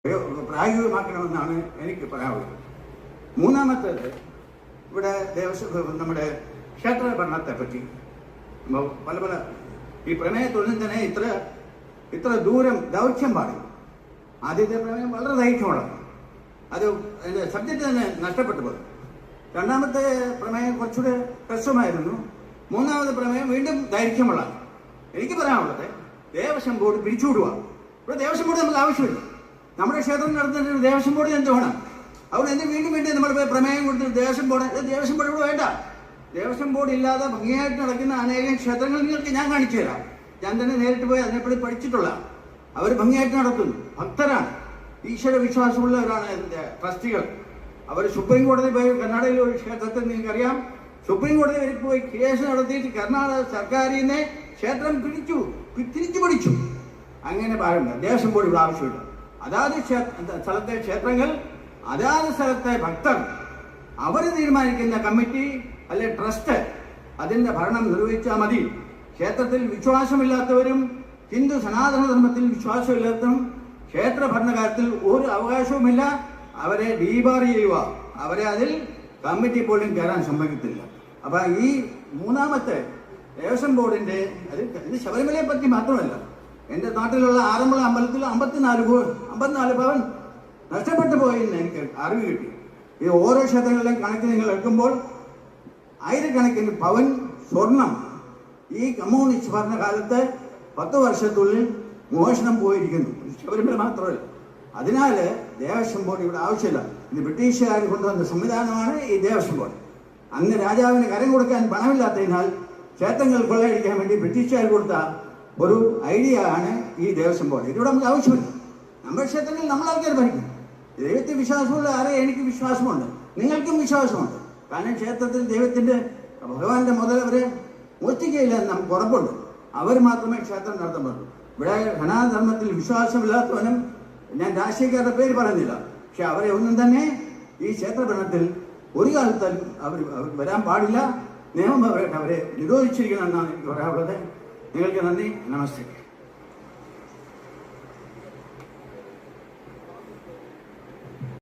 പ്രായോഗികമാക്കണമെന്നാണ് എനിക്ക് പറയാനുള്ളത്. മൂന്നാമത്തേത്, ഇവിടെ നമ്മുടെ ക്ഷേത്ര ഭരണത്തെ പറ്റി പല പല ഈ പ്രമേയത്തൊന്നും തന്നെ ഇത്ര ദൂരം ദൗത്യം പാടില്ല. ആദ്യത്തെ പ്രമേയം വളരെ ദൈർഘ്യമുള്ളതാണ്, അത് അതിൻ്റെ സബ്ജക്റ്റ് തന്നെ നഷ്ടപ്പെട്ടു പോയി. രണ്ടാമത്തെ പ്രമേയം കുറച്ചുകൂടെ ഹ്രസ്വമായിരുന്നു. മൂന്നാമത്തെ പ്രമേയം വീണ്ടും ദൈർഘ്യമുള്ളതാണ്. എനിക്ക് പറയാനുള്ളത്, ദേവസ്വം ബോർഡ് പിരിച്ചുവിടുക. ഇവിടെ ദേവസ്വം ബോർഡ് നമുക്ക് ആവശ്യമില്ല. നമ്മുടെ ക്ഷേത്രം നടത്തുന്ന ദേവസ്വം ബോർഡ് എന്ത് വേണം? അവിടെ എന്ത് വീണ്ടും നമ്മൾ പ്രമേയം കൊടുത്തിട്ട് ദേവസ്വം ബോർഡ് ഇവിടെ വേണ്ട. ദേവസ്വം ബോർഡ് ഇല്ലാതെ ഭംഗിയായിട്ട് നടക്കുന്ന അനേകം ക്ഷേത്രങ്ങൾ നിങ്ങൾക്ക് ഞാൻ കാണിച്ചു തരാം. ഞാൻ തന്നെ നേരിട്ട് പോയി അതിനെപ്പറ്റി പഠിച്ചിട്ടുള്ള. അവർ ഭംഗിയായിട്ട് നടത്തുന്നു, ഭക്തരാണ്, ഈശ്വര വിശ്വാസമുള്ളവരാണ് അതിൻ്റെ ട്രസ്റ്റികൾ. അവർ സുപ്രീം കോടതി പോയി, കർണാടകയിലെ ഒരു ക്ഷേത്രത്തിൽ നിങ്ങൾക്കറിയാം, സുപ്രീം കോടതി വരെ പോയി കേസ് നടത്തിയിട്ട് കർണാടക സർക്കാരിൽ നിന്ന് ക്ഷേത്രം തിരിച്ചു പിടിച്ചു. അങ്ങനെ പാടില്ല. ദേവസ്വം ബോർഡ് ഇവിടെ ആവശ്യമില്ല. അതാത് സ്ഥലത്തെ ക്ഷേത്രങ്ങൾ, അതാത് സ്ഥലത്തെ ഭക്തർ, അവർ തീരുമാനിക്കുന്ന കമ്മിറ്റി അല്ലെ ട്രസ്റ്റ് അതിൻ്റെ ഭരണം നിർവഹിച്ചാൽ മതി. ക്ഷേത്രത്തിൽ വിശ്വാസമില്ലാത്തവരും ഹിന്ദു സനാതനധർമ്മത്തിൽ വിശ്വാസമില്ലാത്തവരും ക്ഷേത്ര ഭരണകാര്യത്തിൽ ഒരു അവകാശവുമില്ല. അവരെ ഡീബാർ ചെയ്യുക, അവരെ അതിൽ കമ്മിറ്റി പോലും കയറാൻ സമ്മതിക്കത്തില്ല. അപ്പം ഈ മൂന്നാമത്തെ ദേവസ്വം ബോർഡിൻ്റെ ഇത് ശബരിമലയെ പറ്റി മാത്രമല്ല, എൻ്റെ നാട്ടിലുള്ള ആറന്മുള അമ്പലത്തിൽ 54 പവൻ നഷ്ടപ്പെട്ടു പോയെന്ന് എനിക്ക് അറിവ് കിട്ടി. ഈ ഓരോ ക്ഷേത്രങ്ങളിലെയും കണക്ക് നിങ്ങൾ എടുക്കുമ്പോൾ ആയിരക്കണക്കിന് പവൻ സ്വർണം ഈ കമ്മ്യൂണിസ്റ്റ് ഭരണകാലത്ത് 10 വർഷത്തുള്ളിൽ മോഷണം പോയിരിക്കുന്നു. ശബരിമല മാത്രമല്ല. അതിനാൽ ദേവസ്വം ബോർഡ് ഇവിടെ ആവശ്യമില്ല. ഇത് ബ്രിട്ടീഷുകാർ കൊണ്ടുവന്ന സംവിധാനമാണ് ഈ ദേവസ്വം ബോർഡ്. അന്ന് രാജാവിന് കരം കൊടുക്കാൻ പണമില്ലാത്തതിനാൽ ക്ഷേത്രങ്ങൾ കൊള്ളയടിക്കാൻ വേണ്ടി ബ്രിട്ടീഷുകാർ കൊടുത്ത ഒരു ഐഡിയ ആണ് ഈ ദേവസ്വം ബോർഡ്. ഇതിവിടെ നമുക്ക് ആവശ്യമില്ല. നമ്മുടെ ക്ഷേത്രങ്ങളിൽ നമ്മളാൾക്കാർ ഭരിക്കും. ദൈവത്തിൽ വിശ്വാസമുള്ള എനിക്ക് വിശ്വാസമുണ്ട്, നിങ്ങൾക്കും വിശ്വാസമുണ്ട്. കാരണം ക്ഷേത്രത്തിൽ ദൈവത്തിൻ്റെ ഭഗവാന്റെ മുതൽ അവരെ മോഷ്ടിക്കുകയില്ല എന്ന് നമുക്ക് ഉറപ്പുണ്ട്. അവർ മാത്രമേ ക്ഷേത്രം നടത്താൻ പറ്റൂ. ഇവിടെ സനാതനധർമ്മത്തിൽ വിശ്വാസമില്ലാത്തവനും ഞാൻ രാഷ്ട്രീയക്കാരുടെ പേര് പറയുന്നില്ല, പക്ഷെ അവരെ ഒന്നും തന്നെ ഈ ക്ഷേത്ര ഭരണത്തിൽ ഒരു കാലത്തും അവർ വരാൻ പാടില്ല. നിയമം അവരെ നിരോധിച്ചിരിക്കണം എന്നാണ് എനിക്ക് പറയാനുള്ളത്. നിങ്ങൾക്ക് നന്ദി, നമസ്തേ.